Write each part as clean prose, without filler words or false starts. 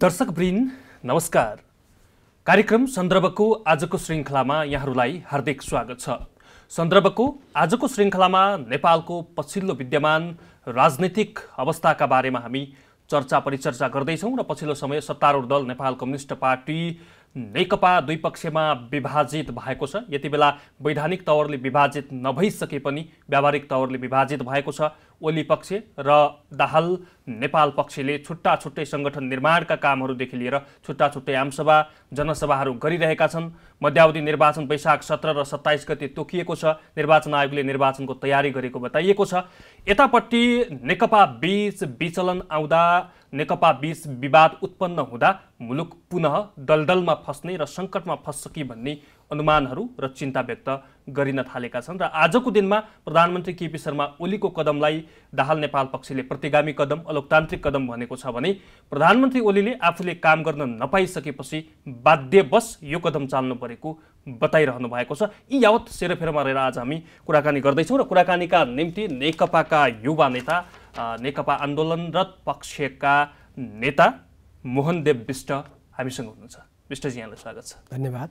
दर्शकवृन्द नमस्कार। कार्यक्रम सन्दर्भको आजको श्रृङ्खलामा यहाँहरूलाई हार्दिक स्वागत छ। सन्दर्भको आजको श्रृङ्खलामा नेपालको पछिल्लो विद्यमान राजनीतिक अवस्थाका बारेमा हामी चर्चा परिचर्चा गर्दैछौँ र पछिल्लो समय सत्तारूढ दल नेपाल कम्युनिस्ट पार्टी नेकपा दुई पक्षमा विभाजित भएको छ। यति बेला वैधानिक तवरले विभाजित नभइसके पनि व्यावहारिक तवरले विभाजित भएको छ। ओली पक्ष र दाहाल नेपाल पक्षले छुट्टा छुट्टै संगठन निर्माणका कामहरूदेखि लिएर छुट्टा छुट्टै आमसभा जनसभाहरू गरिरहेका छन्। मध्यावधि निर्वाचन वैशाख 17 र 27 गते तोकिएको छ। निर्वाचन आयोगले निर्वाचनको तयारी गरेको बताइएको छ। यतापट्टि नेकपा बीच विचलन आउँदा नेकपा बीच विवाद उत्पन्न हुँदा मुलुक पुनः दलदलमा फस्ने र सङ्कटमा फस्छ कि भन्ने अनुमानहरू र चिन्ता व्यक्त गरिन थालेका छन्। र आजको दिनमा प्रधानमन्त्री केपी शर्मा ओलीको कदमलाई दाहाल नेपाल पक्षले प्रतिगामी कदम अलोकतान्त्रिक कदम भनेको छ भने प्रधानमन्त्री ओलीले आफूले काम गर्न नपाइसकेपछि बाध्यवश यो कदम चाल्नु परेको बताइरहनु भएको छ। यी यावत सेरोफेरोमा रहेर आज हामी कुराकानी गर्दैछौँ र कुराकानीका निम्ति नेकपाका युवा नेता नेकपा आन्दोलनरत पक्षका नेता मोहनदेव विष्ट हामीसँग हुनुहुन्छ। विष्टजी, यहाँलाई स्वागत छ। धन्यवाद।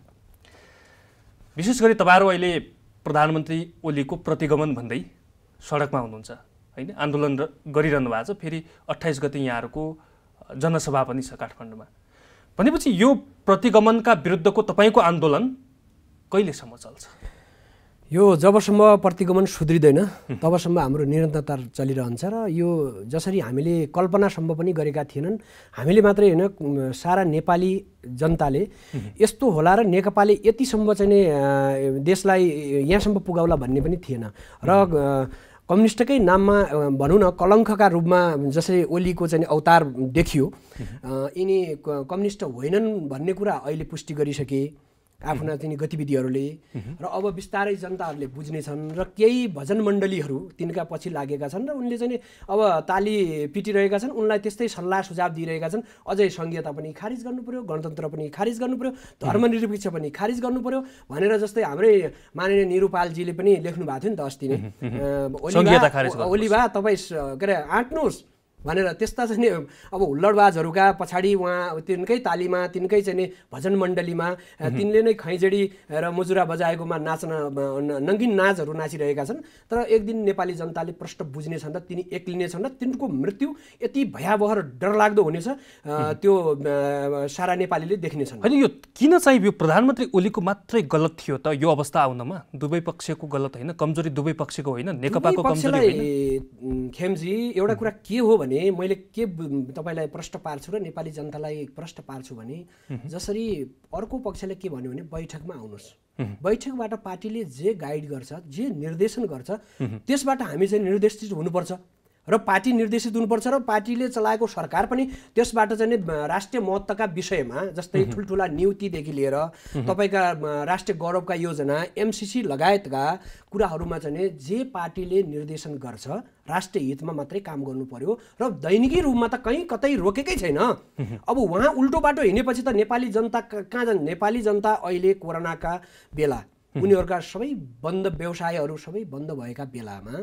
विशेष गरी तपाईँहरू अहिले प्रधानमन्त्री ओलीको प्रतिगमन भन्दै सडकमा हुनुहुन्छ होइन, आन्दोलन गरिरहनु भएको छ। फेरि 28 गते यहाँहरूको जनसभा पनि छ काठमाडौँमा। भनेपछि यो प्रतिगमनका विरुद्धको तपाईँको आन्दोलन कहिलेसम्म चल्छ? यो जबसम्म प्रतिगमन सुध्रिँदैन तबसम्म हाम्रो निरन्तरता चलिरहन्छ र यो जसरी हामीले कल्पनासम्म पनि गरेका थिएनन्। हामीले मात्रै होइन, सारा नेपाली जनताले यस्तो होला र नेकपाले यतिसम्म चाहिँ देशलाई यहाँसम्म पुगाउला भन्ने पनि थिएन। र कम्युनिस्टकै नाममा भनौँ न कलङ्कका रूपमा जसरी ओलीको चाहिँ अवतार देखियो, यिनी कम्युनिस्ट होइनन् भन्ने कुरा अहिले पुष्टि गरिसके आफ्ना चाहिँ गतिविधिहरूले। र अब बिस्तारै जनताहरूले बुझ्नेछन् र केही भजन मण्डलीहरू तिनका पछि लागेका छन् र उनले चाहिँ अब ताली पिटिरहेका छन्, उनलाई त्यस्तै सल्लाह सुझाव दिइरहेका छन्। अझै संघीयता पनि खारिज गर्नु पर्यो, गणतन्त्र पनि खारिज गर्नु पर्यो, धर्मनिरपेक्ष पनि खारिज गर्नु पर्यो भनेर जस्तै हाम्रै माननीय निरुपालजीले पनि लेख्नु भएको थियो नि त अस्ति नै, ओलीबा तपाईँ के अरे आँट्नुहोस् भनेर। त्यस्ता चाहिँ अब हुल्लडबाजहरूका पछाडि उहाँ तिनकै तालीमा तिनकै चाहिँ भजन मण्डलीमा तिनले नै खैँजडी र मुजुरा बजाएकोमा नाच्न नङ्गिन नाचहरू नाचिरहेका छन्। तर एक दिन नेपाली जनताले प्रष्ट बुझ्नेछन् र तिनी एक्लिनेछन् र तिनको मृत्यु यति भयावह र डरलाग्दो हुनेछ त्यो सारा नेपालीले देख्नेछन्। होइन, यो किन चाहिँ यो प्रधानमन्त्री ओलीको मात्रै गलत थियो त यो अवस्था आउनमा? दुवै पक्षको गलत होइन, कमजोरी दुवै पक्षको होइन, नेकपाको कमजोरी होइन? खेमजी, एउटा कुरा के हो भने मैले के तपाईलाई प्रश्न पार्छु र नेपाली जनतालाई प्रश्न पार्छु भने जसरी अर्को पक्षले के भन्यो भने बैठकमा आउनुहोस्, बैठकबाट पार्टीले जे गाइड गर्छ, जे निर्देशन गर्छ त्यसबाट हामी चाहिँ निर्देशित हुनुपर्छ र पार्टी निर्देशित हुनुपर्छ र पार्टीले चलाएको सरकार पनि त्यसबाट चाहिँ राष्ट्रिय महत्त्वका विषयमा जस्तै ठुल्ठुला नीतिदेखि लिएर तपाईँका राष्ट्रिय गौरवका योजना एमसीसी लगायतका कुराहरूमा चाहिँ जे पार्टीले निर्देशन गर्छ राष्ट्रिय हितमा मात्रै काम गर्नु पर्यो र दैनिकी रूपमा त कहीँ कतै रोकेकै छैन। अब उहाँ उल्टो बाटो हिँडेपछि त नेपाली जनता कहाँ जान्छ? नेपाली जनता अहिले कोरोनाका बेला उनीहरूका सबै बन्द व्यवसायहरू सबै बन्द भएका बेलामा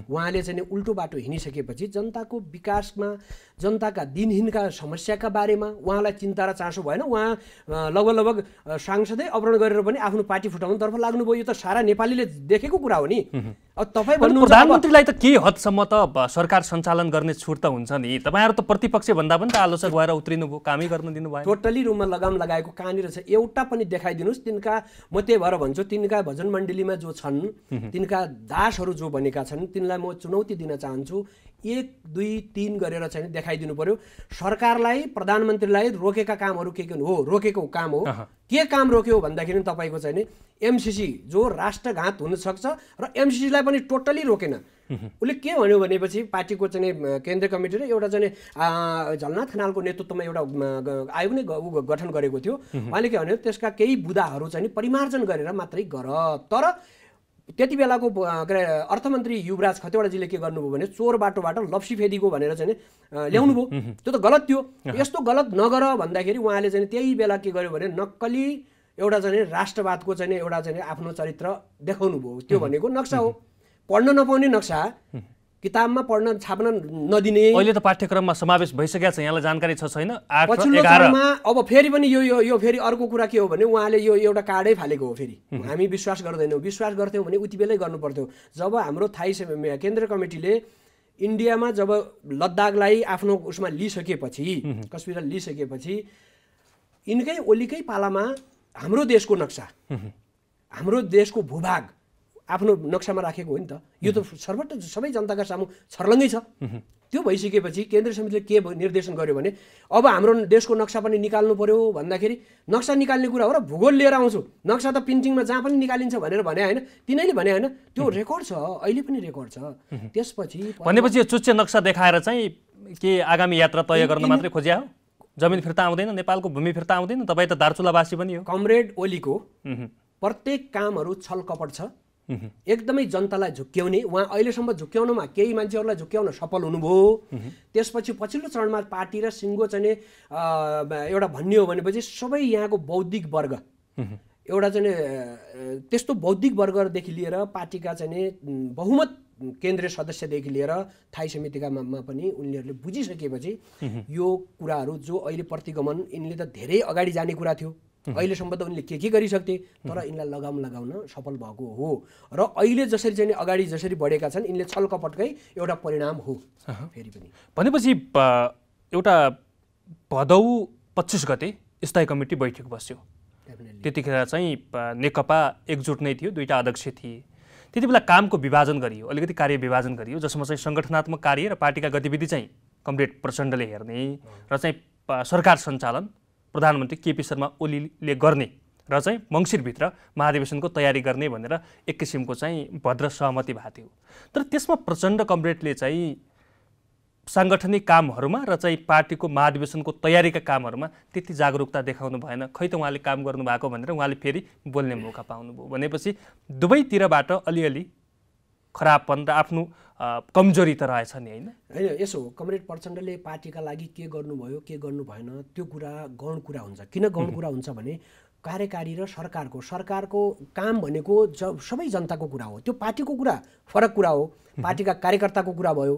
उहाँले चाहिँ उल्टो बाटो हिँडिसकेपछि जनताको विकासमा जनताका दिनहीनका समस्याका बारेमा उहाँलाई चिन्ता र चासो भएन। उहाँ लगभग सांसदै अवरोध गरेर पनि आफ्नो पार्टी फुटाउनुतर्फ लाग्नुभयो। यो त सारा नेपालीले देखेको कुरा हो नि। अब तपाईँ भन्नु प्रधानमन्त्रीलाई त के हदसम्म त सरकार सञ्चालन गर्ने छुट त हुन्छ नि? तपाईँहरू त प्रतिपक्ष भन्दा पनि त आलोचक भएर उत्रिनु भयो, कामै गर्न दिनु भयो। टोटली रूपमा लगाम लगाएको कहाँनिर छ एउटा पनि देखाइदिनुहोस्। तिनका म त्यही भएर भन्छु, तिनका भजन मण्डलीमा जो छन्, तिनका दासहरू जो बनेका छन्, तिनलाई म चुनौती दिन चाहन्छु, 1, 2, 3 गरेर चाहिँ देखाइदिनु पर्यो। सरकारलाई प्रधानमन्त्रीलाई रोकेका कामहरू के हो? रोकेको काम हो के काम रोक्यो भन्दाखेरि तपाईँको चाहिँ एमसीसी जो राष्ट्रघात हुनसक्छ र एमसीसीलाई पनि टोटली रोकेन। उसले के भन्यो भनेपछि पार्टीको चाहिँ केन्द्रीय कमिटी र एउटा चाहिँ झलनाथ खनालको नेतृत्वमा एउटा आयोग नै गठन गरेको थियो। उहाँले के भन्यो, त्यसका केही बुदाहरू चाहिँ परिमार्जन गरेर मात्रै गर। तर त्यति बेलाको के अरे अर्थमन्त्री युवराज खतिवडाजीले के गर्नुभयो भने चोर बाटोबाट लप्सी फेदिको भनेर चाहिँ ल्याउनु भयो। त्यो त गलत थियो। यस्तो गलत नगर भन्दाखेरि उहाँले चाहिँ त्यही बेला के गर्यो भने नक्कली एउटा चाहिँ राष्ट्रवादको चाहिँ एउटा चाहिँ आफ्नो चरित्र देखाउनु भयो। त्यो भनेको नक्सा हो, पढ्न नपाउने नक्सा किताबमा पढ्न छाप्न नदिने। अहिले त पाठ्यक्रममा समावेश भइसकेको छ, यहाँलाई जानकारी छ छैन? 8 र पछिल्लो 11 चरणमा अब फेरि पनि यो फेरि अर्को कुरा के हो भने उहाँले यो एउटा कार्डै फालेको हो। फेरि हामी विश्वास गर्दैनौँ। विश्वास गर्थ्यौँ भने उति बेलै गर्नु पर्थ्यो। जब हाम्रो थाई केन्द्रीय कमिटीले इन्डियामा जब लद्दाखलाई आफ्नो उसमा लिइसकेपछि, कश्मीरलाई लिइसकेपछि, यिनकै ओलीकै पालामा हाम्रो देशको नक्सा, हाम्रो देशको भूभाग आफ्नो नक्सामा राखेको हो नि त। यो त सर्वत्र सबै जनताका सामु छर्लङ्गै छ। त्यो भइसकेपछि केन्द्रीय समितिले के निर्देशन गर्यो भने अब हाम्रो देशको नक्सा पनि निकाल्नु पर्यो भन्दाखेरि नक्सा निकाल्ने कुरा हो र भूगोल लिएर आउँछु, नक्सा त प्रिन्टिङमा जहाँ पनि निकालिन्छ भनेर भने होइन, तिनैले भने होइन। त्यो रेकर्ड छ, अहिले पनि रेकर्ड छ। त्यसपछि भनेपछि यो चुच्चे नक्सा देखाएर चाहिँ के आगामी यात्रा तय गर्न मात्रै खोज्या हो? जमिन फिर्ता आउँदैन, नेपालको भूमि फिर्ता आउँदैन? तपाईँ त दार्चुलावासी पनि हो। कमरेड ओलीको प्रत्येक कामहरू छल कपट छ, एकदमै जनतालाई झुक्क्याउने। उहाँ अहिलेसम्म झुक्क्याउनुमा केही मान्छेहरूलाई झुक्क्याउन सफल हुनुभयो। त्यसपछि पछिल्लो चरणमा पार्टी र सिङ्गो चाहिँ एउटा भन्ने हो भनेपछि सबै यहाँको बौद्धिक वर्ग, एउटा चाहिँ त्यस्तो बौद्धिक वर्गदेखि लिएर पार्टीका चाहिँ बहुमत केन्द्रीय सदस्यदेखि लिएर थाई समितिका पनि उनीहरूले बुझिसकेपछि यो कुराहरू जो अहिले प्रतिगमन यिनले त धेरै अगाडि जाने कुरा थियो, अहिलेसम्म त उनले के गरिसक्थे, तर यिनलाई लगाउन सफल भएको हो। र अहिले जसरी चाहिँ अगाडि जसरी बढेका छन् यिनले छलकपटकै एउटा परिणाम हो। फेरि पनि भनेपछि एउटा भदौ 25 गते स्थायी कमिटी बैठक बस्यो। त्यतिखेर चाहिँ नेकपा एकजुट नै थियो, 2टा अध्यक्ष थिए। त्यति बेला कामको विभाजन गरियो, अलिकति कार्य विभाजन गरियो, जसमा चाहिँ सङ्गठनात्मक कार्य र पार्टीका गतिविधि चाहिँ कमरेड प्रचण्डले हेर्ने र चाहिँ सरकार सञ्चालन प्रधानमन्त्री केपी शर्मा ओलीले गर्ने र चाहिँ मङ्सिरभित्र महाधिवेशनको तयारी गर्ने भनेर एक किसिमको चाहिँ भद्र सहमति भएको थियो। तर त्यसमा प्रचण्ड कमरेडले चाहिँ साङ्गठनिक कामहरूमा र चाहिँ पार्टीको महाधिवेशनको तयारीका कामहरूमा त्यति जागरुकता देखाउनु भएन। खै त उहाँले काम गर्नुभएको भनेर उहाँले फेरि बोल्ने मौका पाउनुभयो। भनेपछि दुवैतिरबाट अलिअलि खराबपन र आफ्नो कमजोरी त रहेछ नि, होइन? होइन, यसो हो, कमरेड प्रचण्डले पार्टीका लागि के गर्नुभयो के गर्नु भएन त्यो कुरा गौण कुरा हुन्छ। किन गौण कुरा हुन्छ भने कार्यकारी र सरकारको काम भनेको सबै जनताको कुरा हो। त्यो पार्टीको कुरा फरक कुरा हो, पार्टीका कार्यकर्ताको कुरा भयो।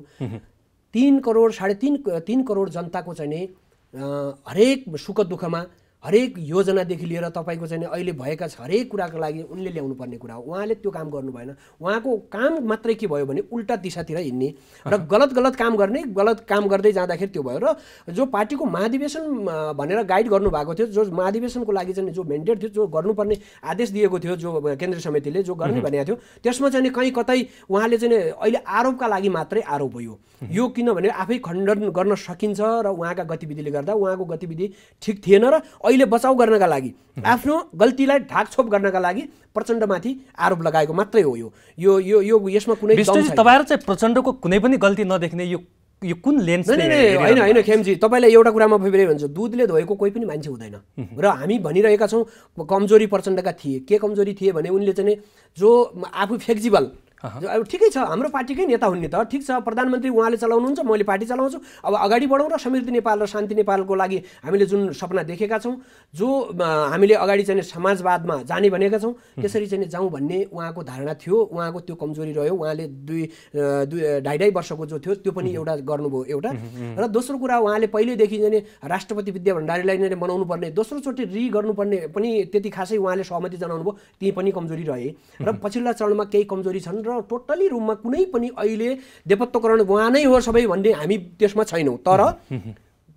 3 करोड 3.5 करोड जनताको चाहिँ हरेक सुख दुःखमा, हरेक योजनादेखि लिएर तपाईँको चाहिँ अहिले भएका हरेक कुराको लागि उनले ल्याउनु पर्ने कुरा हो। उहाँले त्यो काम गर्नु भएन। उहाँको काम मात्रै के भयो भने उल्टा दिशातिर हिँड्ने र गलत काम गर्ने, गलत काम गर्दै जाँदाखेरि त्यो भयो। र जो पार्टीको महाधिवेशन भनेर गाइड गर्नुभएको थियो, जो महाधिवेशनको लागि चाहिँ जो मेन्डेट थियो, जो गर्नुपर्ने आदेश दिएको थियो, जो केन्द्रीय समितिले जो गर्ने भनेको थियो, त्यसमा चाहिँ कहीँ कतै उहाँले चाहिँ अहिले आरोपका लागि मात्रै आरोप हो यो। किनभने आफै खण्डन गर्न सकिन्छ र उहाँका गतिविधिले गर्दा उहाँको गतिविधि ठिक थिएन र अहिले बचाउ गर्नका लागि, आफ्नो गल्तीलाई ढाकछोप गर्नका लागि प्रचण्डमाथि आरोप लगाएको मात्रै हो यो यसमा कुनै तपाईहरु चाहिँ प्रचण्डको कुनै पनि गल्ती नदेख्ने यो कुन लेन्सले? होइन खेमजी, तपाईँलाई एउटा कुरामा फेरि भन्छ, दुधले धोएको कोही पनि मान्छे हुँदैन। र हामी भनिरहेका छौँ कमजोरी प्रचण्डका थिए। के कमजोरी थिए भने उनले चाहिँ जो आफू फ्लेक्जिबल, अब ठिकै छ, हाम्रो पार्टीकै नेता हुन् नि त, ठिक छ, प्रधानमन्त्री उहाँले चलाउनुहुन्छ, मैले पार्टी चलाउँछु, अब अगाडि बढौँ र समृद्धि नेपाल र शान्ति नेपालको लागि हामीले जुन सपना देखेका छौँ, जो हामीले अगाडि चाहिँ समाजवादमा जाने भनेका छौँ, त्यसरी चाहिँ जाउँ भन्ने उहाँको धारणा थियो। उहाँको त्यो कमजोरी रह्यो। उहाँले 2.5 वर्षको जो थियो त्यो पनि एउटा गर्नुभयो एउटा। र दोस्रो कुरा, उहाँले पहिल्यैदेखि चाहिँ राष्ट्रपति विद्या भण्डारीलाई नै बनाउनु पर्ने, दोस्रोचोटि गर्नुपर्ने पनि त्यति खासै उहाँले सहमति जनाउनु भयो, ती पनि कमजोरी रहे। र पछिल्ला चरणमा केही कमजोरी छन् र टोटली रूपमा कुनै पनि अहिले देवत्वकरण उहाँ नै हो सबै भन्ने हामी त्यसमा छैनौँ। तर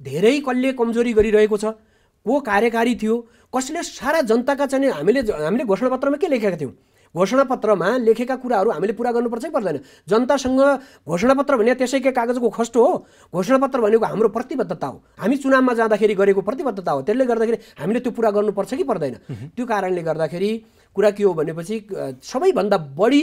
धेरै कसले कमजोरी गरिरहेको छ, को कार्यकारी थियो, कसले सारा जनताका चाहिँ हामीले घोषणापत्रमा के लेखेका थियौँ, घोषणापत्रमा लेखेका कुराहरू हामीले पुरा गर्नुपर्छ कि पर्दैन? जनतासँग घोषणापत्र भने त्यसैकै कागजको खस्टो हो? घोषणापत्र भनेको हाम्रो प्रतिबद्धता हो, हामी चुनावमा जाँदाखेरि गरेको प्रतिबद्धता हो। त्यसले गर्दाखेरि हामीले त्यो पुरा गर्नुपर्छ कि पर्दैन? त्यो कारणले गर्दाखेरि कुरा के हो भनेपछि सबैभन्दा बढी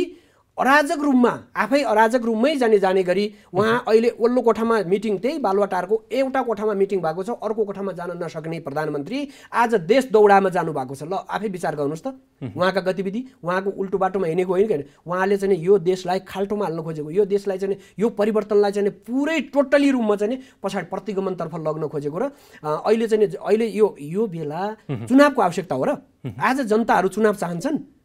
अराजक रूपमा, आफै अराजक रूपमै जाने गरी उहाँ अहिले ओल्लो कोठामा मिटिङ, त्यही बालुवाटारको एउटा कोठामा मिटिङ भएको छ, अर्को कोठामा जान नसक्ने प्रधानमन्त्री आज देश दौडामा जानुभएको छ। ल आफै विचार गर्नुहोस् त, उहाँका गतिविधि, उहाँको उल्टो बाटोमा हिँडेको होइन कि उहाँले चाहिँ यो देशलाई खाल्टोमा हाल्न खोजेको, यो देशलाई चाहिँ यो परिवर्तनलाई चाहिँ पुरै टोटली रूपमा चाहिँ पछाडि प्रतिगमनतर्फ लग्न खोजेको। र अहिले यो बेला चुनावको आवश्यकता हो र आज जनताहरू चुनाव चाहन्छन्।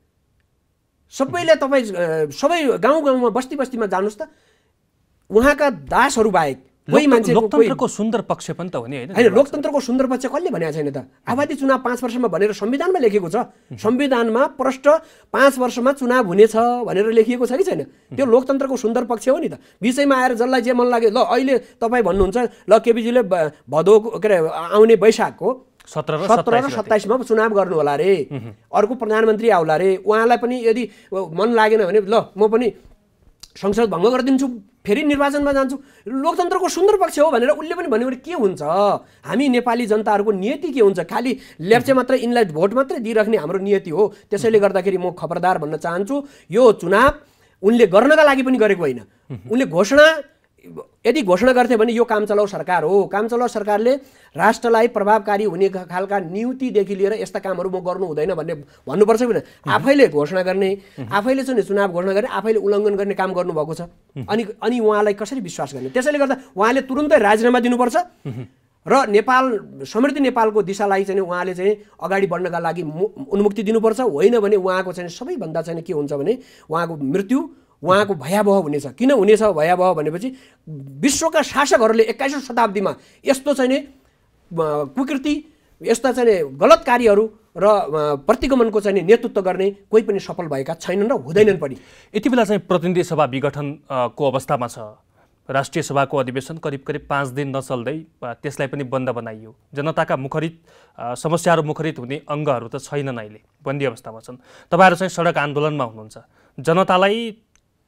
सबैले तपाईँ सबै गाउँमा बस्तीमा जानुहोस् त, उहाँका दासहरू बाहेक कोही मान्छेको लोकतन्त्रको सुन्दर पक्ष पनि त हो नि हैन। लोकतन्त्रको सुन्दर पक्ष कसले भनेको छैन त? आबादी चुनाव 5 वर्षमा भनेर संविधानमा लेखेको छ। संविधानमा प्रष्ट 5 वर्षमा चुनाव हुनेछ भनेर लेखिएको छ कि छैन? त्यो लोकतन्त्रको सुन्दर पक्ष हो नि त। विषयमा आएर जसलाई जे मन लाग्यो, ल अहिले तपाईँ भन्नुहुन्छ ल केपीजीले भदौको के अरे आउने वैशाखको 17 र 27मा चुनाव गर्नु होला रे, अर्को प्रधानमन्त्री आउला रे, उहाँलाई पनि यदि मन लागेन भने ल म पनि संसद भङ्ग गरिदिन्छु, फेरि निर्वाचनमा जान्छु। लोकतन्त्रको सुन्दर पक्ष हो भनेर उसले पनि भन्यो भने के हुन्छ? हामी नेपाली जनताहरूको नियति के हुन्छ? खालि लेप्चे मात्र यिनलाई भोट मात्रै दिइराख्ने हाम्रो नियति हो। त्यसैले गर्दाखेरि म खबरदार भन्न चाहन्छु, यो चुनाव उनले गर्नका लागि पनि गरेको होइन। उनले यदि घोषणा गर्थे भने यो काम चलाउ सरकार हो। काम चलाउ सरकारले राष्ट्रलाई प्रभावकारी हुने खालका नीतिदेखि लिएर यस्ता कामहरू म गर्नु हुँदैन भन्ने भन्नुपर्छ कि आफैले घोषणा गर्ने, आफैले चाहिँ चुनाव घोषणा गर्ने, आफैले उल्लङ्घन गर्ने काम गर्नुभएको छ। अनि उहाँलाई कसरी विश्वास गर्ने? त्यसैले गर्दा उहाँले तुरुन्तै राजीनामा दिनुपर्छ र समृद्धि नेपालको दिशालाई चाहिँ उहाँले चाहिँ अगाडि बढ्नका लागि उन्मुक्ति दिनुपर्छ। होइन भने उहाँको चाहिँ सबैभन्दा चाहिँ के हुन्छ भने उहाँको मृत्यु उहाँको भयावह हुनेछ। किन हुनेछ भयावह भनेपछि विश्वका शासकहरूले 21औं शताब्दीमा यस्तो चाहिँ कुकृति, यस्ता चाहिँ गलत कार्यहरू र प्रतिगमनको चाहिँ नेतृत्व गर्ने कोही पनि सफल भएका छैनन् र हुँदैनन् पनि। यति बेला चाहिँ प्रतिनिधि सभा विघटनको अवस्थामा छ। राष्ट्रिय सभाको अधिवेशन करिब 5 दिन नचल्दै त्यसलाई पनि बन्द बनाइयो। जनताका मुखरित समस्याहरू मुखरित हुने अङ्गहरू त छैनन्, अहिले बन्दी अवस्थामा छन्। तपाईँहरू चाहिँ सडक आन्दोलनमा हुनुहुन्छ।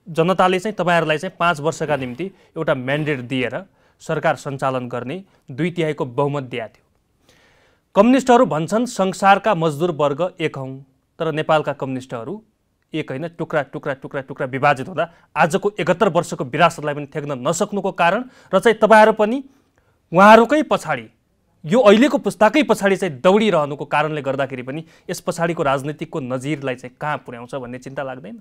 जनताले चाहिँ तपाईँहरूलाई चाहिँ 5 वर्षका निम्ति एउटा म्यान्डेट दिएर सरकार सञ्चालन गर्ने 2/3 बहुमत दिएको थियो। कम्युनिस्टहरू भन्छन् संसारका मजदुर वर्ग एक हौँ, तर नेपालका कम्युनिस्टहरू एक होइन, टुक्रा टुक्रा टुक्रा टुक्रा विभाजित हुँदा आजको 71 वर्षको विरासतलाई पनि ठेक्न नसक्नुको कारण र चाहिँ तपाईँहरू पनि उहाँहरूकै पछाडि, यो अहिलेको पुस्ताकै पछाडि चाहिँ दौडिरहनुको कारणले गर्दाखेरि पनि यस पछाडिको राजनीतिकको नजिरलाई चाहिँ कहाँ पुर्याउँछ भन्ने चिन्ता लाग्दैन?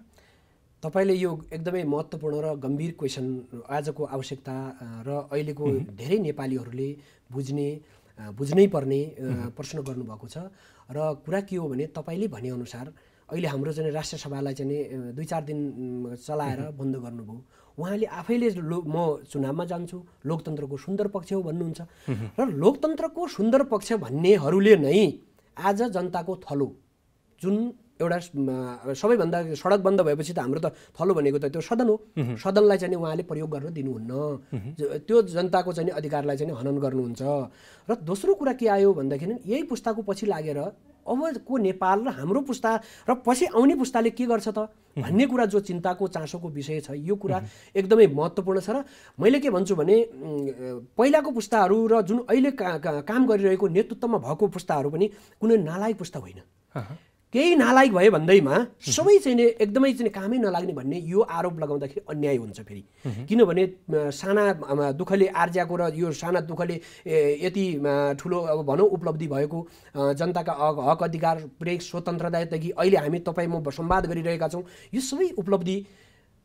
तपाईले यो एकदमै महत्त्वपूर्ण र गम्भीर क्वेसन, आजको आवश्यकता र अहिलेको धेरै नेपालीहरूले बुझ्नै पर्ने प्रश्न गर्नुभएको छ। र कुरा के हो भने तपाईले भनेअनुसार अहिले हाम्रो चाहिँ राष्ट्रिय सभालाई चाहिँ 2-4 दिन चलाएर बन्द गर्नुभयो। उहाँले आफैले म चुनावमा जान्छु, लोकतन्त्रको सुन्दर पक्ष हो भन्नुहुन्छ र लोकतन्त्रको सुन्दर पक्ष भन्नेहरूले नै आज जनताको थलो, जुन एउटा सबैभन्दा सडक बन्द भएपछि त हाम्रो त थलो भनेको त त्यो सदन हो, सदनलाई चाहिँ उहाँले प्रयोग गर्न दिनुहुन्न, त्यो जनताको चाहिँ अधिकारलाई चाहिँ हनन गर्नुहुन्छ। र दोस्रो कुरा के आयो भन्दाखेरि यही पुस्ताको पछि लागेर अबको नेपाल र हाम्रो पुस्ता र पछि आउने पुस्ताले के गर्छ त भन्ने कुरा जो चिन्ताको चासोको विषय छ, यो कुरा एकदमै महत्त्वपूर्ण छ। र मैले के भन्छु भने पहिलाको पुस्ताहरू र जुन अहिले काम गरिरहेको नेतृत्वमा भएको पुस्ताहरू पनि कुनै नालायक पुस्ता होइन। केही नालायक भए भन्दैमा सबै चाहिँ एकदमै चाहिँ कामै नलाग्ने भन्ने यो आरोप लगाउँदाखेरि अन्याय हुन्छ फेरि। किनभने साना दुःखले आर्ज्याको र यो साना दुःखले यति ठुलो अब भनौँ उपलब्धि भएको जनताका हक अधिकार प्रेस स्वतन्त्रतादेखि अहिले हामी तपाईँ म संवाद गरिरहेका छौँ, यो सबै उपलब्धि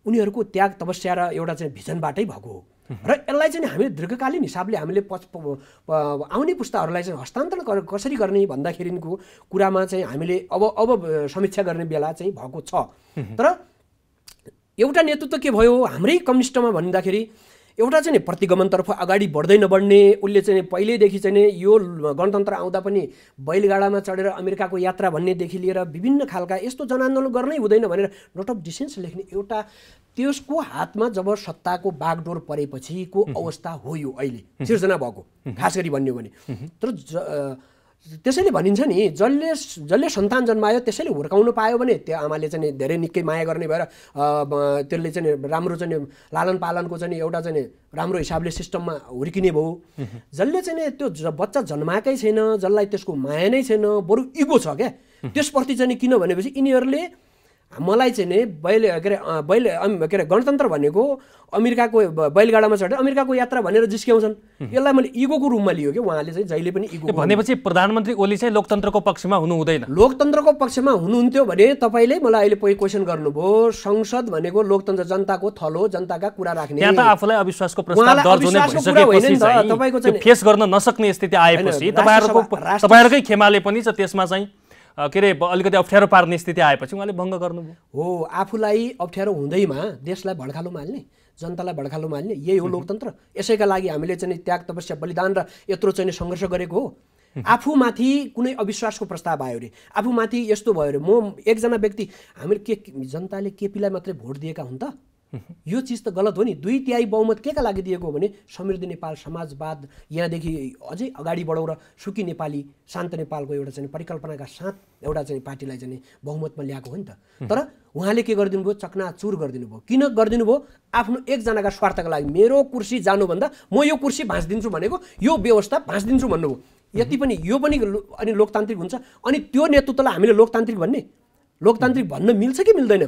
उनीहरूको त्याग तपस्या र एउटा चाहिँ भिजनबाटै भएको हो। र यसलाई चाहिँ हामीले दीर्घकालीन हिसाबले हामीले आउने पुस्ताहरूलाई चाहिँ हस्तान्तरण कसरी गर्ने भन्दाखेरिको कुरामा चाहिँ हामीले अब समीक्षा गर्ने बेला चाहिँ भएको छ। तर एउटा नेतृत्व के भयो हाम्रै कम्युनिस्टमा भन्दाखेरि एउटा चाहिँ प्रतिगमनतर्फ अगाडि बढ्दै नबढ्ने, उसले चाहिँ पहिल्यैदेखि चाहिँ यो गणतन्त्र आउँदा पनि बैलगाडामा चढेर अमेरिकाको यात्रा भन्नेदेखि लिएर विभिन्न खालका यस्तो जनआन्दोलन गर्नै हुँदैन भनेर नोट अफ डिसेन्स लेख्ने एउटा त्यसको हातमा जब सत्ताको बागडोर परेपछिको अवस्था हो यो अहिले सिर्जना भएको, खास गरी भन्यो भने। तर त्यसैले भनिन्छ नि जसले सन्तान जन्मायो त्यसैले हुर्काउनु पायो भने त्यो आमाले चाहिँ धेरै निकै माया गर्ने भएर त्यसले चाहिँ राम्रो चाहिँ लालन पालनको चाहिँ एउटा चाहिँ राम्रो हिसाबले सिस्टममा हुर्किने भयो। जसले चाहिँ त्यो बच्चा जन्माएकै छैन, जसलाई त्यसको माया नै छैन, बरु इगो छ क्या त्यसप्रति चाहिँ, किन भनेपछि यिनीहरूले मलाई चाहिँ नि के अरे गणतन्त्र भनेको अमेरिकाको बैलगाडामा चढेर अमेरिकाको यात्रा भनेर जिस्क्याउँछन्। यसलाई मैले इगोको रूपमा लियो कि उहाँले चाहिँ जहिले पनि इगो भनेपछि प्रधानमन्त्री ओली चाहिँ लोकतन्त्रको पक्षमा हुनु हुँदैन। लोकतन्त्रको पक्षमा हुनुहुन्थ्यो भने तपाईँले मलाई अहिले पहिलो क्वेसन गर्नुभयो, संसद भनेको लोकतन्त्र जनताको थलो, जनताका कुरा राख्ने, त्यहाँ त आफूलाई अविश्वासको प्रस्ताव दर्ज हुने भइसकेपछि चाहिँ फेस गर्न नसक्ने स्थिति आएपछि तपाईहरुकै खेमाले पनि त्यसमा चाहिँ के अरे अलिकति अप्ठ्यारो पार्ने स्थिति आएपछि उहाँले भङ्ग गर्नुभयो। हो, आफूलाई अप्ठ्यारो हुँदैमा देशलाई भड्कालोमा हाल्ने, जनतालाई भड्कालोमा हाल्ने, यही हो लोकतन्त्र। यसैका लागि हामीले चाहिँ त्याग तपस्या बलिदान र यत्रो चाहिँ सङ्घर्ष गरेको हो। आफूमाथि कुनै अविश्वासको प्रस्ताव आयो अरे, आफूमाथि यस्तो भयो अरे, म एकजना व्यक्ति, हामीले जनताले केपीलाई मात्रै भोट दिएका हुन् त? यो चिज त गलत हो नि। 2/3 बहुमत केका लागि दिएको हो भने समृद्ध नेपाल, समाजवाद यहाँदेखि अझै अगाडि बढाउँ र सुखी नेपाली, शान्त नेपालको एउटा चाहिँ परिकल्पनाका साथ एउटा चाहिँ पार्टीलाई चाहिँ बहुमतमा ल्याएको हो नि त। तर उहाँले के गरिदिनु भयो? चकनाचुर गरिदिनु भयो। किन गरिदिनु भयो? आफ्नो एकजनाका स्वार्थका लागि। मेरो कुर्सी जानुभन्दा म यो कुर्सी भाँचिदिन्छु भनेको, यो व्यवस्था भाँचिदिन्छु भन्नुभयो। यति पनि यो पनि अनि लोकतान्त्रिक हुन्छ? अनि त्यो नेतृत्वलाई हामीले लोकतान्त्रिक भन्ने? लोकतान्त्रिक भन्न मिल्छ कि मिल्दैन?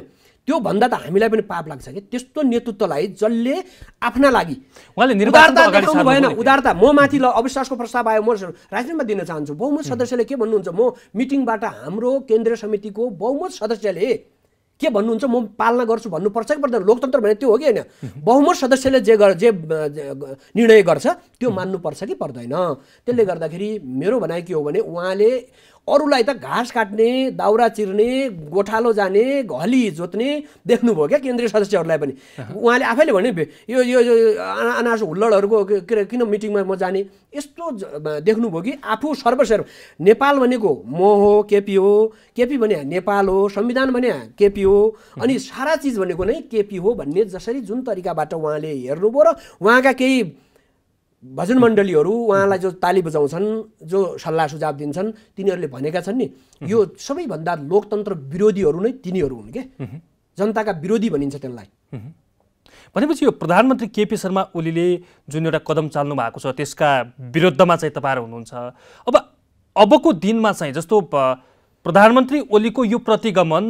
त्यो भन्दा त हामीलाई पनि पाप लाग्छ कि त्यस्तो नेतृत्वलाई जसले आफ्ना लागि उदारता भएन। उदारता, म माथि ल अविश्वासको प्रस्ताव आयो, म राजीनामा दिन चाहन्छु। बहुमत सदस्यले के भन्नुहुन्छ? म मिटिङबाट हाम्रो केन्द्रीय समितिको बहुमत सदस्यले के भन्नुहुन्छ म पालना गर्छु भन्नुपर्छ कि पर्दैन? लोकतन्त्र भने त्यो हो कि होइन? बहुमत सदस्यले जे निर्णय गर्छ त्यो मान्नुपर्छ कि पर्दैन? त्यसले गर्दाखेरि मेरो भनाइ के हो भने उहाँले अरूलाई त घाँस काट्ने, दाउरा चिर्ने, गोठालो जाने, हली जोत्ने देख्नुभयो क्या केन्द्रीय सदस्यहरूलाई पनि। उहाँले आफैले भने यो यो अनाज हुल्लडहरूको किन मिटिङमा म जाने, यस्तो देख्नुभयो कि आफू सर्वसर्व नेपाल भनेको म हो, केपी हो, केपी भने नेपाल हो, संविधान भने केपी हो, अनि सारा चिज भनेको नै केपी हो भन्ने जसरी जुन तरिकाबाट उहाँले हेर्नुभयो र उहाँका केही भजन मण्डलीहरू उहाँलाई जो ताली बजाउँछन्, जो सल्लाह सुझाव दिन्छन्, तिनीहरूले भनेका छन् नि, यो सबैभन्दा लोकतन्त्र विरोधीहरू नै तिनीहरू हुन् के, जनताका विरोधी भनिन्छ त्यसलाई। भनेपछि यो प्रधानमन्त्री केपी शर्मा ओलीले जुन एउटा कदम चाल्नु भएको छ त्यसका विरुद्धमा चाहिँ तपाईँहरू हुनुहुन्छ। अबको दिनमा चाहिँ जस्तो प्रधानमन्त्री ओलीको यो प्रतिगमन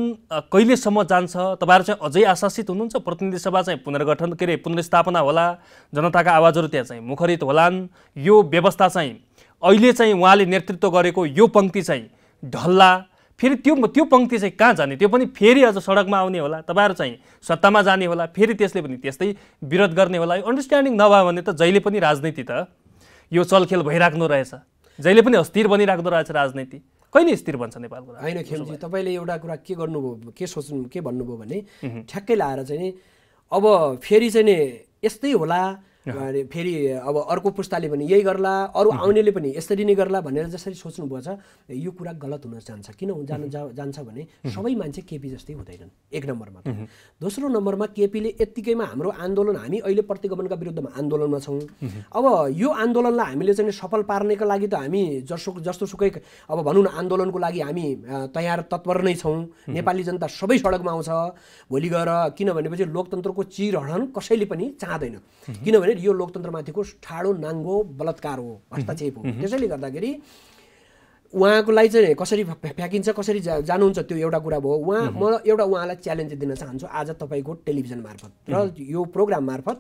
कहिलेसम्म जान्छ? तपाईँहरू चाहिँ अझै आशासित हुनुहुन्छ प्रतिनिधि सभा चाहिँ पुनर्गठन के अरे पुनर्स्थापना होला, जनताका आवाजहरू त्यहाँ चाहिँ मुखरित होलान्, यो व्यवस्था चाहिँ अहिले चाहिँ उहाँले नेतृत्व गरेको यो पङ्क्ति चाहिँ ढल्ला, फेरि त्यो पङ्क्ति चाहिँ कहाँ जाने? त्यो पनि फेरि अझ सडकमा आउने होला, तपाईँहरू चाहिँ सत्तामा जाने होला, फेरि त्यसले पनि त्यस्तै विरोध गर्ने होला। अन्डरस्ट्यान्डिङ नभयो भने त जहिले पनि राजनीति त यो चलखेल भइराख्नु रहेछ, जहिले पनि अस्थिर बनिराख्दो रहेछ राजनीति। कहिले स्थिर बन्छ नेपालको? होइन खेमजी, तपाईँले एउटा कुरा के गर्नुभयो, के भन्नुभयो भने ठ्याक्कै लाएर चाहिँ अब फेरि चाहिँ नि यस्तै होला, फेरि अब अर्को पुस्ताले पनि यही गर्ला, अरू आउनेले पनि यसरी नै गर्ला भनेर जसरी सोच्नुभएको छ, यो कुरा गलत हुन जान्छ। किन जान्छ भने सबै मान्छे केपी जस्तै हुँदैनन्, एक नम्बरमा। दोस्रो नम्बरमा केपीले यत्तिकैमा हाम्रो आन्दोलन, हामी अहिले प्रतिगमनका विरुद्धमा आन्दोलनमा छौँ। अब यो आन्दोलनलाई हामीले चाहिँ सफल पार्नेका लागि त हामी जस्तो सुकै अब भनौँ न आन्दोलनको लागि हामी तयार तत्पर नै छौँ। नेपाली जनता सबै सडकमा आउँछ भोलि गएर, किनभनेपछि लोकतन्त्रको चिरहरण कसैले पनि चाहँदैन, किनभने यो लोकतन्त्रमाथिको ठाडो नाङ्गो बलात्कार हो, हस्तक्षेप हो। त्यसैले गर्दाखेरि उहाँको लागि चाहिँ कसरी फ्याँकिन्छ, कसरी जानुहुन्छ त्यो एउटा कुरा भयो। म एउटा उहाँलाई च्यालेन्ज दिन चाहन्छु आज तपाईँको टेलिभिजन मार्फत र यो प्रोग्राम मार्फत,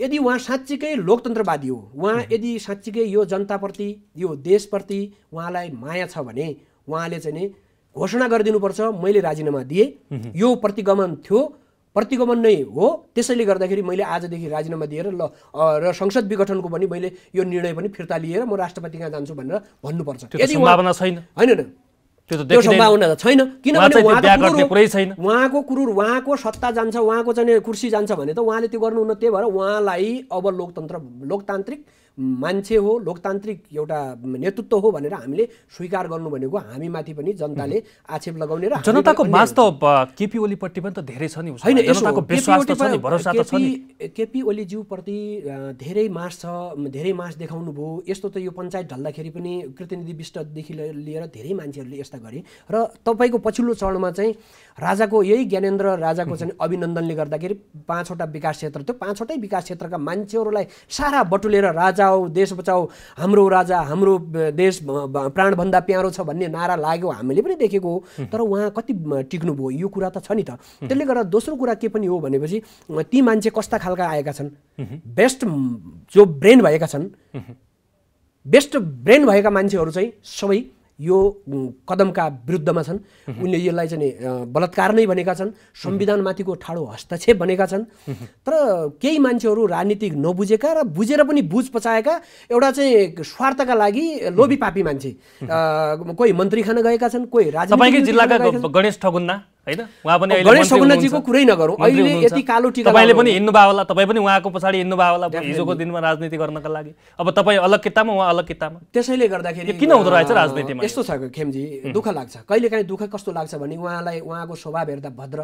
यदि उहाँ साँच्चीकै लोकतन्त्रवादी हो, उहाँ यदि साँच्चीकै यो जनताप्रति, यो देशप्रति उहाँलाई माया छ भने उहाँले चाहिँ नि घोषणा गरिदिनुपर्छ, मैले राजीनामा दिएँ, यो प्रतिगमन थियो, प्रतिगमन नै हो, त्यसैले गर्दाखेरि मैले आजदेखि राजीनामा दिएर र संसद विघटनको पनि मैले यो निर्णय पनि फिर्ता लिएर म राष्ट्रपति कहाँ जान्छु भनेर भन्नुपर्छ। यदि सम्भावना छैन, होइन त्यो सम्भावना छैन, किनभने उहाँको कुरुर, उहाँको सत्ता जान्छ, उहाँको चाहिँ कुर्सी जान्छ भने त उहाँले त्यो गर्नुहुन्न। त्यही भएर उहाँलाई अब लोकतान्त्रिक मान्छे हो, लोकतान्त्रिक एउटा नेतृत्व हो भनेर हामीले स्वीकार गर्नु भनेको हामीमाथि पनि जनताले आक्षेप लगाउने र जनताको मास त केपी ओलीपट्टि पनि त धेरै छ नि, होइन जनताको विश्वास त छ नि, भरोसा त छ नि। केपी ओलीज्यूप्रति धेरै मास छ, धेरै मास देखाउनु भयो। यस्तो त यो पञ्चायत ढल्दाखेरि पनि प्रतिनिधि विष्टदेखि लिएर धेरै मान्छेहरूले यस्ता गरे र तपाईँको पछिल्लो चरणमा चाहिँ राजाको यही ज्ञानेन्द्र राजाको चाहिँ अभिनन्दनले गर्दाखेरि 5वटा विकास क्षेत्र, त्यो 5वटै विकास क्षेत्रका मान्छेहरूलाई सारा बटुलेर राजा देश बचाओ, हाम्रो राजा हाम्रो देश प्राणभन्दा प्यारो छ भन्ने नारा लाग्यो, हामीले पनि देखेको हो। तर उहाँ कति टिक्नुभयो यो कुरा त छ नि त। त्यसले गर्दा दोस्रो कुरा के पनि हो भनेपछि ती मान्छे कस्ता खालका आएका छन्, बेस्ट जो ब्रेन भएका छन्, बेस्ट ब्रेन भएका मान्छेहरू चाहिँ सबै यो कदमका विरुद्धमा छन्। उनले यसलाई चाहिँ बलात्कार नै भनेका छन्, संविधानमाथिको ठाडो हस्तक्षेप भनेका छन्। तर केही मान्छेहरू राजनीतिक नबुझेका र बुझेर पनि बुझ पचाएका एउटा चाहिँ स्वार्थका लागि लोभी पापी मान्छे कोही मन्त्री खान गएका छन्, कोही तपाईँकै जिल्लाका गणेश ठगुन्ना हैन, उहाँ पनि अहिले गणेश ठगुन्नाजीको कुरै नगरौँ, अहिले यति कालो टिका तपाईँले पनि हिँड्नुभयो होला, तपाईँ पनि उहाँको पछाडि हिँड्नुभयो होला हिजोको दिनमा राजनीति गर्नका लागि। अब तपाईँ अलग कितामा, उहाँ अलग कितामा। त्यसैले गर्दाखेरि किन हुँदो रहेछ राजनीतिमा? यस्तो छ खेमजी, दुःख लाग्छ कहिलेकाहीँ। दुःख कस्तो लाग्छ भने उहाँलाई उहाँको स्वभाव हेर्दा भद्र,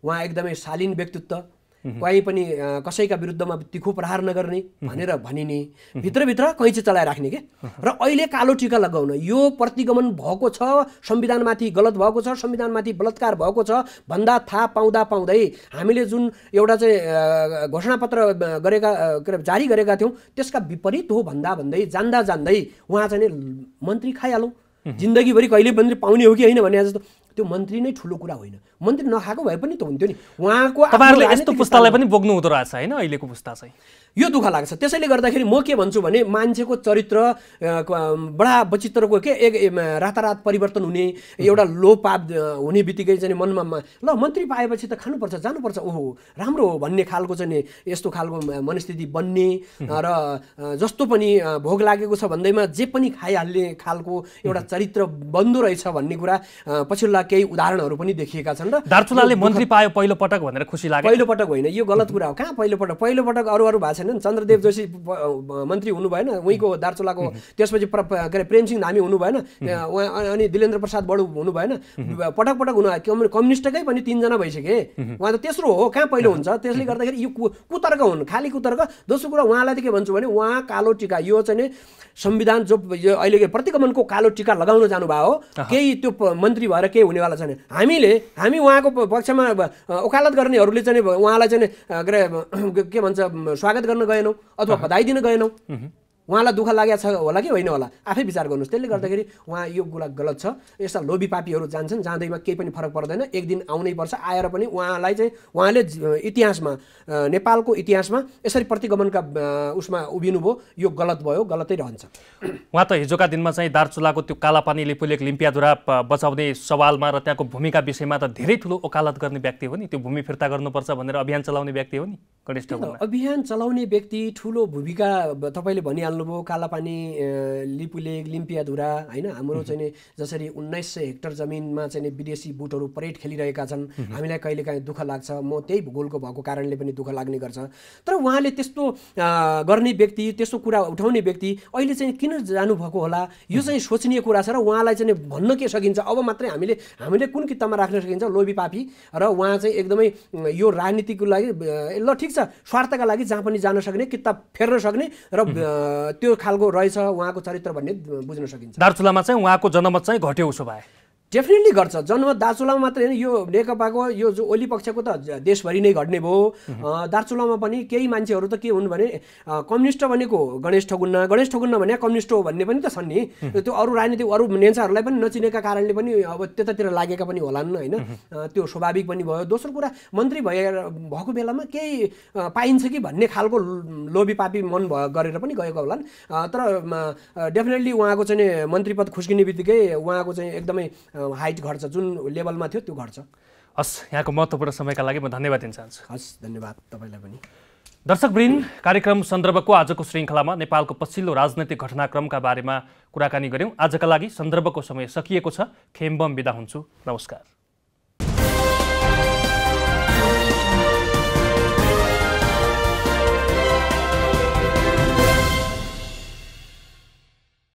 उहाँ एकदमै शालीन व्यक्तित्व, कहीँ पनि कसैका विरुद्धमा तिखो प्रहार नगर्ने भनेर भनिने, भित्रभित्र कैँची चलाइराख्ने के। र अहिले कालो टिका लगाउन यो प्रतिगमन भएको छ, संविधानमाथि गलत भएको छ, संविधानमाथि बलात्कार भएको छ भन्दा थाहा पाउँदै हामीले जुन एउटा चाहिँ घोषणापत्र गरेका जारी गरेका थियौँ त्यसका विपरीत हो भन्दै जान्दै उहाँ चाहिँ मन्त्री खाइहालौँ, जिन्दगीभरि कहिले मन्त्री पाउने हो कि होइन भने जस्तो। त्यो मन्त्री नै ठुलो कुरा होइन, मन्त्री नखाएको भए पनि त हुन्थ्यो नि। उहाँको तपाईँहरूले यस्तो पुस्तालाई पनि बोक्नु हुँदो रहेछ होइन अहिलेको पुस्ता चाहिँ। यो दुःख लाग्छ। त्यसैले गर्दाखेरि म के भन्छु भने मान्छेको चरित्र बडा बचित्रको के एक रातारात परिवर्तन हुने, एउटा लोभ पाप हुने बित्तिकै चाहिँ मनमा ल मन्त्री पाएपछि त खानुपर्छ जानुपर्छ ओहो राम्रो हो भन्ने खालको चाहिँ यस्तो खालको मनस्थिति बन्ने र जस्तो पनि भोग लागेको छ भन्दैमा जे पनि खाइहाल्ने खालको एउटा चरित्र बन्दो रहेछ भन्ने कुरा पछिल्ला केही उदाहरणहरू पनि देखिएका छन्। र दार्चुलाले मन्त्री पायो पहिलो पटक भनेर खुसी लाग्यो? पहिलो पटक होइन, यो गलत कुरा हो। कहाँ पहिलो पटक अरू भएको छैन। चन्द्रदेव जोशी मन्त्री हुनु भएन उहीँको दार्चुलाको, त्यसपछि के अरे प्रेमसिंह धामी हुनु भएन, अनि दिलेन्द्र प्रसाद बडु हुनु भएन, पटक हुनु कम्युनिस्टकै पनि 3 जना भइसके। उहाँ त तेस्रो हो, कहाँ पहिलो हुन्छ? त्यसले गर्दाखेरि यो कुतर्क हुन्, खाली कुतर्क। दोस्रो कुरा उहाँलाई त के भन्छु भने उहाँ कालो टिका यो चाहिँ संविधान जो अहिले प्रतिगमनको कालो टिका लगाउन जानुभयो हो, केही त्यो मन्त्री भएर केही हुनेवाला छैन। हामी उहाँको पक्षमा वकालत गर्नेहरूले चाहिँ उहाँलाई चाहिँ के भन्छ स्वागत गर्न गएनौँ अथवा बधाई दिन गएनौँ। उहाँलाई दुःख लागेको छ होला कि होइन होला आफै विचार गर्नुहोस्। त्यसले गर्दाखेरि उहाँ यो कुरा गलत छ। यस्ता लोभी पापीहरू जान्छन्, जाँदैमा केही पनि फरक पर्दैन, एक दिन आउनै पर्छ। आएर पनि उहाँले इतिहासमा नेपालको इतिहासमा यसरी प्रतिगमनका उसमा उभिनु भयो, यो गलत भयो, गलतै रहन्छ। उहाँ त हिजोका दिनमा चाहिँ दार्चुलाको त्यो कालापानी लिपुलेक लिम्पियाधुरा बचाउने सवालमा र त्यहाँको भूमिका विषयमा त धेरै ठुलो वकालत गर्ने व्यक्ति हो नि, त्यो भूमि फिर्ता गर्नुपर्छ भनेर अभियान चलाउने व्यक्ति हो नि गणेश ठगुन्ना। अभियान चलाउने व्यक्ति ठुलो भूमिका तपाईँले भनिहाल्नु भयो। कालापानी लिपुलेक लिम्पियाधुरा होइन, हाम्रो चाहिँ जसरी 1900 हेक्टर जमिनमा चाहिँ विदेशी बुटहरू परेड खेलिरहेका छन्, हामीलाई कहिलेकाहीँ दुःख लाग्छ। म त्यही भूगोलको भएको कारणले पनि दुःख लाग्ने गर्छ। तर उहाँले त्यस्तो गर्ने व्यक्ति, त्यस्तो कुरा उठाउने व्यक्ति अहिले चाहिँ किन जानुभएको होला, यो चाहिँ सोचनीय कुरा छ। र उहाँलाई चाहिँ भन्न के सकिन्छ, अब मात्रै हामीले कुन किताबमा राख्न सकिन्छ लोभी पापी। र उहाँ चाहिँ एकदमै यो राजनीतिको लागि ल ठिक छ, स्वार्थका लागि जहाँ पनि जान सक्ने, किताब फेर्न सक्ने र त्यो खालको रहेछ उहाँको चरित्र भन्ने बुझ्न सकिन्छ। दार्चुलामा चाहिँ उहाँको जनमत चाहिँ घट्यो उसो भए? डेफिनेटली गर्छ। जनमत दार्चुलामा मात्रै होइन, यो नेकपाको यो जो ओली पक्षको त देशभरि नै घट्ने भयो। दार्चुलामा पनि केही मान्छेहरू त के हुन् भने कम्युनिस्ट भनेको गणेश ठगुन्ना भने कम्युनिस्ट हो भन्ने पनि त छन् नि। त्यो अरू राजनीतिक अरू नेताहरूलाई पनि नचिनेका कारणले पनि अब त्यतातिर लागेका पनि होलान् होइन, त्यो स्वाभाविक पनि भयो। दोस्रो कुरा मन्त्री भएको बेलामा केही पाइन्छ कि भन्ने खालको लोभी पापी मन गरेर पनि गएको होलान्। तर डेफिनेटली उहाँको चाहिँ मन्त्री पद खुस्किने बित्तिकै उहाँको चाहिँ एकदमै हाइट घट्छ, जुन लेभलमा थियो त्यो घट्छ। हस्, यहाँको महत्त्वपूर्ण समयका लागि म धन्यवाद दिन चाहन्छु। हस्, धन्यवाद तपाईँलाई पनि। दर्शकवृन्द, कार्यक्रम सन्दर्भको आजको श्रृङ्खलामा नेपालको पछिल्लो राजनैतिक घटनाक्रमका बारेमा कुराकानी गऱ्यौँ। आजका लागि सन्दर्भको समय सकिएको छ। खेम्बम बिदा हुन्छु। नमस्कार।